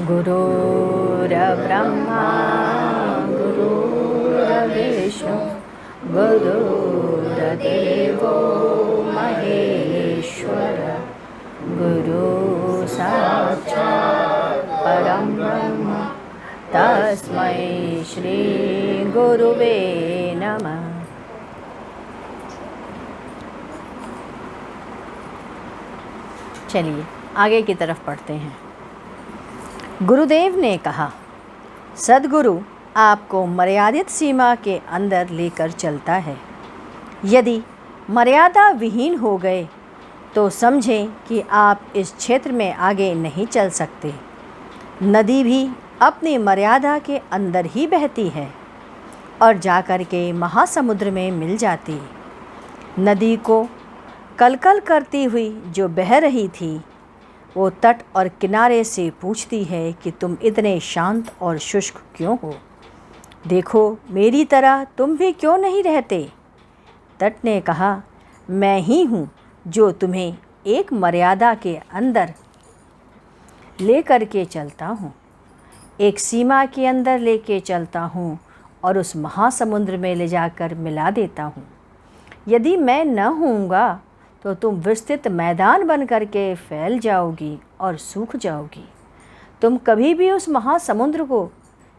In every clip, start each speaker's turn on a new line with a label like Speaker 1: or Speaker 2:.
Speaker 1: गुरुर्ब्रह्मा गुरुर्विष्णु गुरुर्देवो महेश्वर गुरु साक्षात् परं ब्रह्म तस्मै श्री गुरुवे नमः। चलिए आगे की तरफ पढ़ते हैं। गुरुदेव ने कहा, सद्गुरु आपको मर्यादित सीमा के अंदर लेकर चलता है। यदि मर्यादा विहीन हो गए तो समझें कि आप इस क्षेत्र में आगे नहीं चल सकते। नदी भी अपनी मर्यादा के अंदर ही बहती है और जाकर के महासमुद्र में मिल जाती। नदी को कलकल करती हुई जो बह रही थी, वो तट और किनारे से पूछती है कि तुम इतने शांत और शुष्क क्यों हो? देखो, मेरी तरह तुम भी क्यों नहीं रहते? तट ने कहा, मैं ही हूँ जो तुम्हें एक मर्यादा के अंदर ले कर के चलता हूँ, एक सीमा के अंदर लेके चलता हूँ और उस महासमुद्र में ले जाकर मिला देता हूँ। यदि मैं न होऊंगा तो तुम विस्तृत मैदान बन करके फैल जाओगी और सूख जाओगी। तुम कभी भी उस महासमुद्र को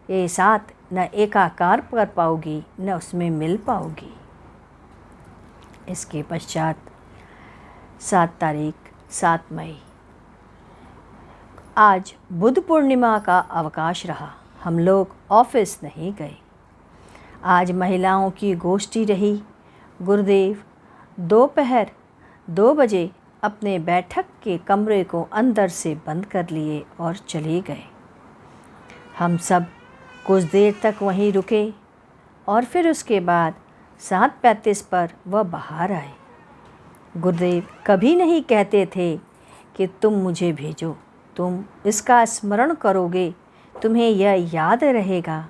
Speaker 1: एक साथ न एकाकार कर पाओगी, न उसमें मिल पाओगी। इसके पश्चात 7 मई, आज बुद्ध पूर्णिमा का अवकाश रहा। हम लोग ऑफिस नहीं गए। आज महिलाओं की गोष्ठी रही। गुरुदेव दोपहर 2 बजे अपने बैठक के कमरे को अंदर से बंद कर लिए और चले गए। हम सब कुछ देर तक वहीं रुके और फिर उसके बाद 7:35 पर वह बाहर आए। गुरुदेव कभी नहीं कहते थे कि तुम मुझे भेजो, तुम इसका स्मरण करोगे, तुम्हें यह याद रहेगा।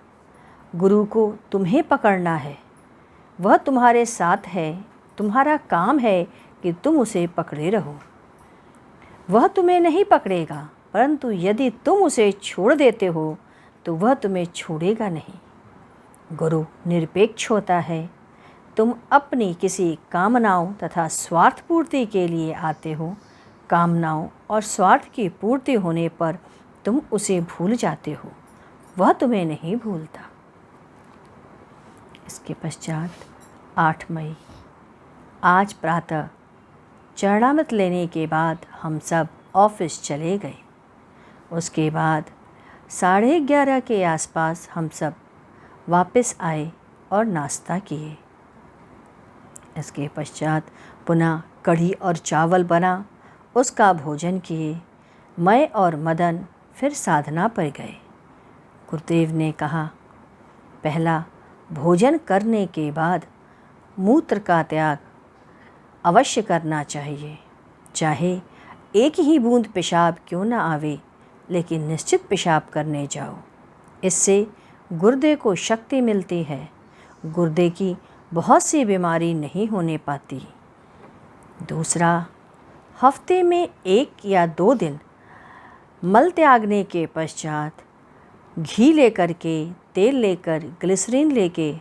Speaker 1: गुरु को तुम्हें पकड़ना है, वह तुम्हारे साथ है, तुम्हारा काम है कि तुम उसे पकड़े रहो। वह तुम्हें नहीं पकड़ेगा, परंतु यदि तुम उसे छोड़ देते हो तो वह तुम्हें छोड़ेगा नहीं। गुरु निरपेक्ष होता है। तुम अपनी किसी कामनाओं तथा स्वार्थ पूर्ति के लिए आते हो। कामनाओं और स्वार्थ की पूर्ति होने पर तुम उसे भूल जाते हो, वह तुम्हें नहीं भूलता। इसके पश्चात 8 मई, आज प्रातः चरणामृत लेने के बाद हम सब ऑफिस चले गए। उसके बाद 11:30 के आसपास हम सब वापस आए और नाश्ता किए। इसके पश्चात पुनः कढ़ी और चावल बना, उसका भोजन किए। मैं और मदन फिर साधना पर गए। गुरुदेव ने कहा, पहला भोजन करने के बाद मूत्र का त्याग अवश्य करना चाहिए। चाहे एक ही बूंद पेशाब क्यों न आवे, लेकिन निश्चित पेशाब करने जाओ। इससे गुर्दे को शक्ति मिलती है। गुर्दे की बहुत सी बीमारी नहीं होने पाती। दूसरा, हफ्ते में 1 या 2 दिन मल त्यागने के पश्चात घी लेकर के, तेल लेकर, ग्लिसरीन लेके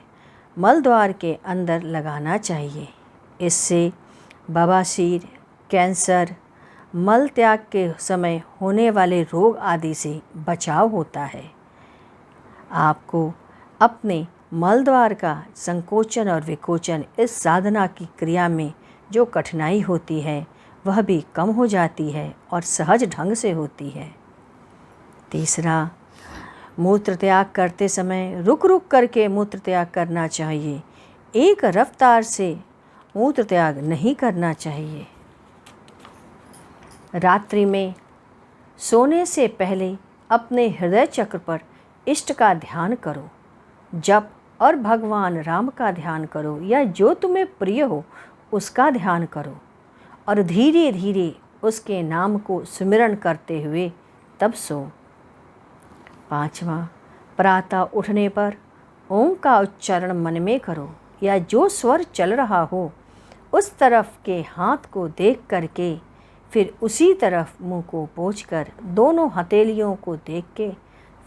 Speaker 1: मल द्वार के अंदर लगाना चाहिए। इससे बवासीर, कैंसर, मल त्याग के समय होने वाले रोग आदि से बचाव होता है। आपको अपने मल द्वार का संकोचन और विकोचन, इस साधना की क्रिया में जो कठिनाई होती है वह भी कम हो जाती है और सहज ढंग से होती है। तीसरा, मूत्र त्याग करते समय रुक रुक करके मूत्र त्याग करना चाहिए। एक रफ्तार से मूत्र त्याग नहीं करना चाहिए। रात्रि में सोने से पहले अपने हृदय चक्र पर इष्ट का ध्यान करो। जप और भगवान राम का ध्यान करो या जो तुम्हें प्रिय हो उसका ध्यान करो और धीरे धीरे उसके नाम को सुमिरन करते हुए तब सो। 5वां, प्रातः उठने पर ओम का उच्चारण मन में करो या जो स्वर चल रहा हो उस तरफ के हाथ को देख करके फिर उसी तरफ मुंह को पोंछकर दोनों हथेलियों को देख के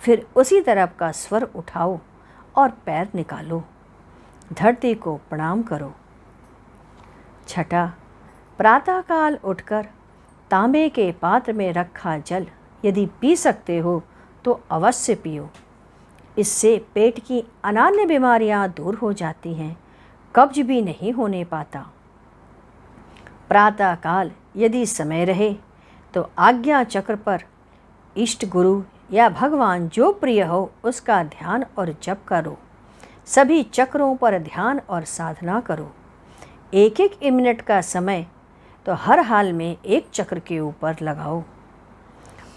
Speaker 1: फिर उसी तरफ का स्वर उठाओ और पैर निकालो। धरती को प्रणाम करो। छठा, प्रातःकाल उठकर तांबे के पात्र में रखा जल यदि पी सकते हो तो अवश्य पियो। इससे पेट की अनान्य बीमारियां दूर हो जाती हैं, कब्ज भी नहीं होने पाता। प्रातःकाल यदि समय रहे तो आज्ञा चक्र पर इष्ट गुरु या भगवान जो प्रिय हो उसका ध्यान और जप करो। सभी चक्रों पर ध्यान और साधना करो। एक एक मिनट का समय तो हर हाल में एक चक्र के ऊपर लगाओ।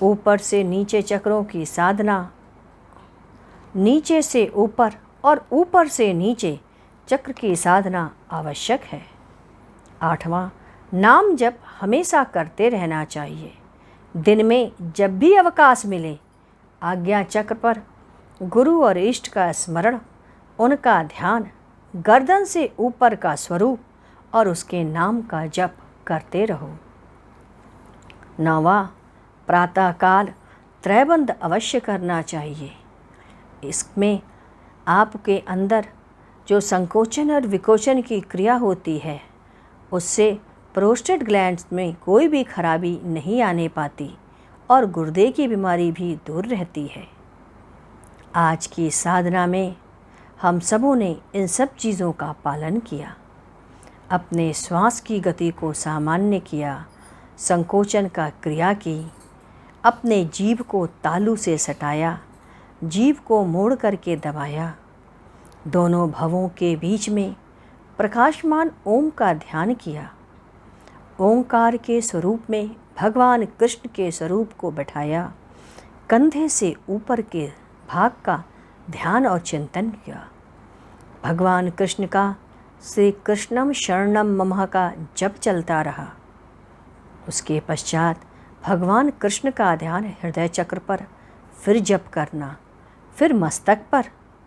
Speaker 1: ऊपर से नीचे चक्रों की साधना, नीचे से ऊपर और ऊपर से नीचे चक्र की साधना आवश्यक है। आठवां, नाम जप हमेशा करते रहना चाहिए। दिन में जब भी अवकाश मिले आज्ञा चक्र पर गुरु और इष्ट का स्मरण, उनका ध्यान, गर्दन से ऊपर का स्वरूप और उसके नाम का जप करते रहो। नौवां, प्रातःकाल त्रैबंध अवश्य करना चाहिए। इसमें आपके अंदर जो संकोचन और विकोचन की क्रिया होती है उससे प्रोस्टेट ग्लैंड्स में कोई भी खराबी नहीं आने पाती और गुर्दे की बीमारी भी दूर रहती है। आज की साधना में हम सबों ने इन सब चीज़ों का पालन किया। अपने श्वास की गति को सामान्य किया, संकोचन का क्रिया की, अपने जीभ को तालू से सटाया, जीभ को मोड़ करके दबाया, दोनों भवों के बीच में प्रकाशमान ओम का ध्यान किया, ओंकार के स्वरूप में भगवान कृष्ण के स्वरूप को बैठाया, कंधे से ऊपर के भाग का ध्यान और चिंतन किया, भगवान कृष्ण का श्री कृष्णम शरणम मम का जप चलता रहा। उसके पश्चात भगवान कृष्ण का ध्यान हृदय चक्र पर, फिर जप करना, फिर मस्तक पर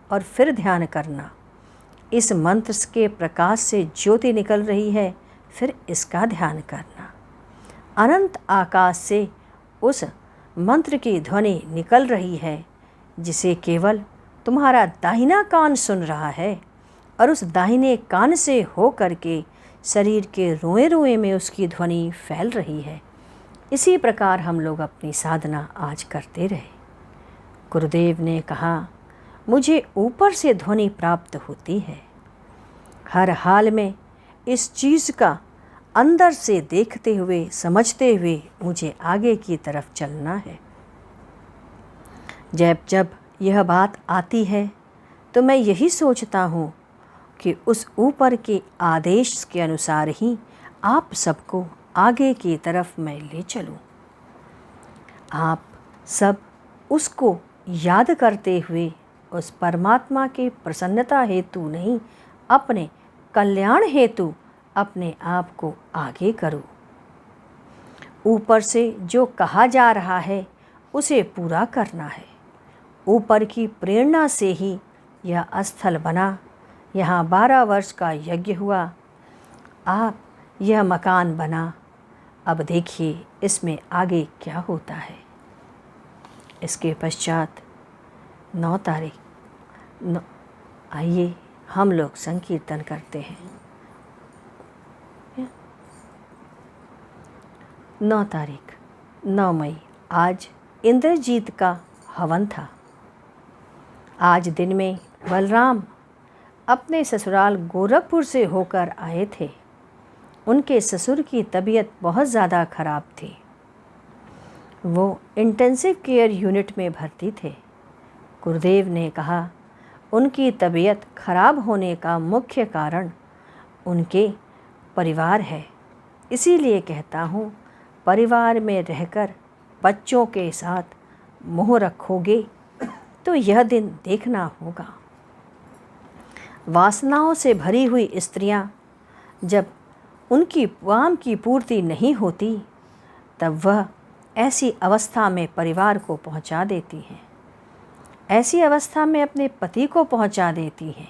Speaker 1: और फिर ध्यान करना। इस मंत्र के प्रकाश से ज्योति निकल रही है, फिर इसका ध्यान करना। अनंत आकाश से उस मंत्र की ध्वनि निकल रही है जिसे केवल तुम्हारा दाहिना कान सुन रहा है और उस दाहिने कान से हो करके शरीर के रोए रोए में उसकी ध्वनि फैल रही है। इसी प्रकार हम लोग अपनी साधना आज करते रहे। गुरुदेव ने कहा, मुझे ऊपर से ध्वनि प्राप्त होती है। हर हाल में इस चीज़ का अंदर से देखते हुए, समझते हुए मुझे आगे की तरफ चलना है। जब जब यह बात आती है तो मैं यही सोचता हूँ कि उस ऊपर के आदेश के अनुसार ही आप सबको आगे की तरफ मैं ले चलूँ। आप सब उसको याद करते हुए उस परमात्मा की प्रसन्नता हेतु नहीं, अपने कल्याण हेतु अपने आप को आगे करो। ऊपर से जो कहा जा रहा है उसे पूरा करना है। ऊपर की प्रेरणा से ही यह स्थल बना, यहाँ 12 वर्ष का यज्ञ हुआ, आप यह मकान बना। अब देखिए इसमें आगे क्या होता है। इसके पश्चात 9 तारीख आइए हम लोग संकीर्तन करते हैं। 9 तारीख 9 मई आज इंद्रजीत का हवन था। आज दिन में बलराम अपने ससुराल गोरखपुर से होकर आए थे। उनके ससुर की तबीयत बहुत ज़्यादा खराब थी। वो इंटेंसिव केयर यूनिट में भर्ती थे। गुरुदेव ने कहा, उनकी तबीयत खराब होने का मुख्य कारण उनके परिवार है। इसीलिए कहता हूँ, परिवार में रहकर बच्चों के साथ मोह रखोगे तो यह दिन देखना होगा। वासनाओं से भरी हुई स्त्रियां जब उनकी काम की पूर्ति नहीं होती तब वह ऐसी अवस्था में परिवार को पहुंचा देती हैं, ऐसी अवस्था में अपने पति को पहुंचा देती हैं।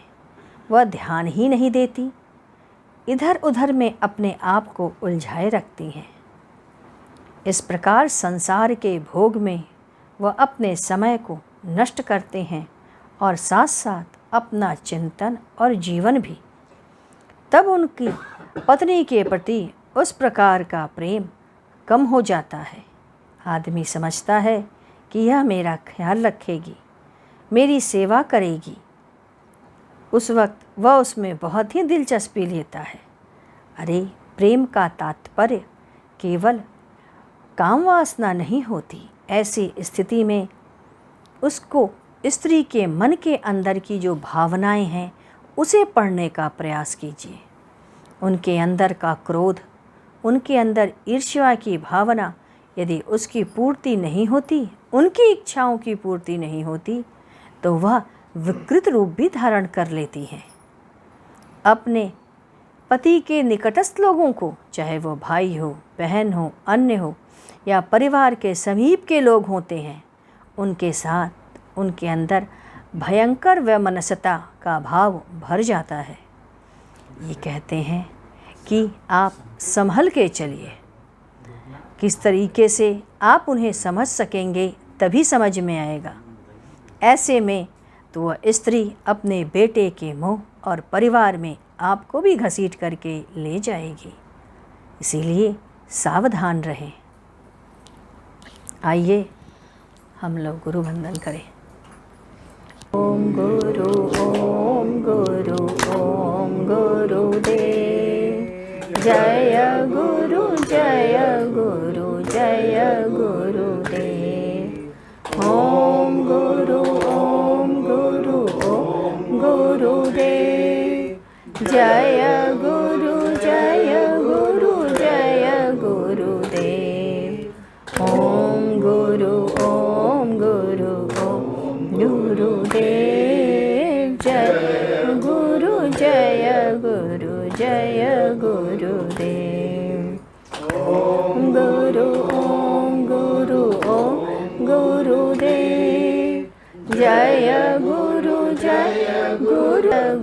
Speaker 1: वह ध्यान ही नहीं देती, इधर उधर में अपने आप को उलझाए रखती हैं। इस प्रकार संसार के भोग में वह अपने समय को नष्ट करते हैं और साथ साथ अपना चिंतन और जीवन भी। तब उनकी पत्नी के प्रति उस प्रकार का प्रेम कम हो जाता है। आदमी समझता है कि यह मेरा ख्याल रखेगी, मेरी सेवा करेगी। उस वक्त वह उसमें बहुत ही दिलचस्पी लेता है। अरे, प्रेम का तात्पर्य केवल काम वासना नहीं होती। ऐसी स्थिति में उसको स्त्री के मन के अंदर की जो भावनाएं हैं उसे पढ़ने का प्रयास कीजिए। उनके अंदर का क्रोध, उनके अंदर ईर्ष्या की भावना यदि उसकी पूर्ति नहीं होती, उनकी इच्छाओं की पूर्ति नहीं होती, तो वह विकृत रूप भी धारण कर लेती हैं। अपने पति के निकटस्थ लोगों को, चाहे वो भाई हो, बहन हो, अन्य हो या परिवार के समीप के लोग होते हैं, उनके साथ उनके अंदर भयंकर वैमनस्यता का भाव भर जाता है। ये कहते हैं कि आप संभल के चलिए। किस तरीके से आप उन्हें समझ सकेंगे तभी समझ में आएगा। ऐसे में तो वह स्त्री अपने बेटे के मुँह और परिवार में आपको भी घसीट करके ले जाएगी। इसीलिए सावधान रहें। आइए हम लोग गुरु वंदन करें। ओम गुरु गुरुदेव, जय गुरु गुरुदेव। ओम गुरु गुरुदेव, जय गुरु गुरुदेव। ओम गुरु गुरुदेव, जय गुरु गुरुदेव। ओम गुरु गुरुदेव, जय गुरु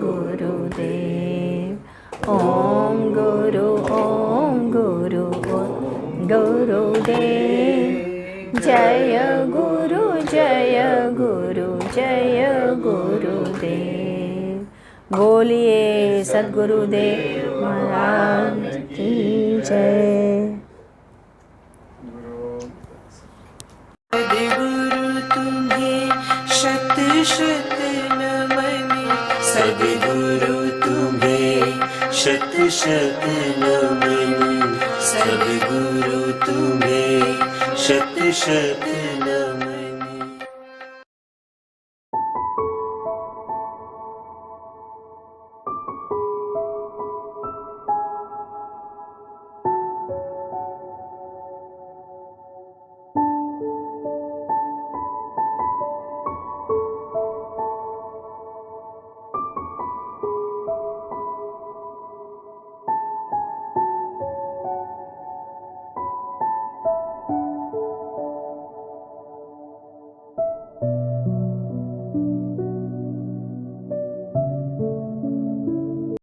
Speaker 1: गुरुदेव। ओम गुरु गुरुदेव, जय गुरु गुरुदेव। बोलिए सद्गुरुदेव महाराज की जय।
Speaker 2: सद्गुरु तुम्हें शत शत नमन, सद्गुरु तुम्हें शत शत नमन, सद्गुरु तुम्हें शत शत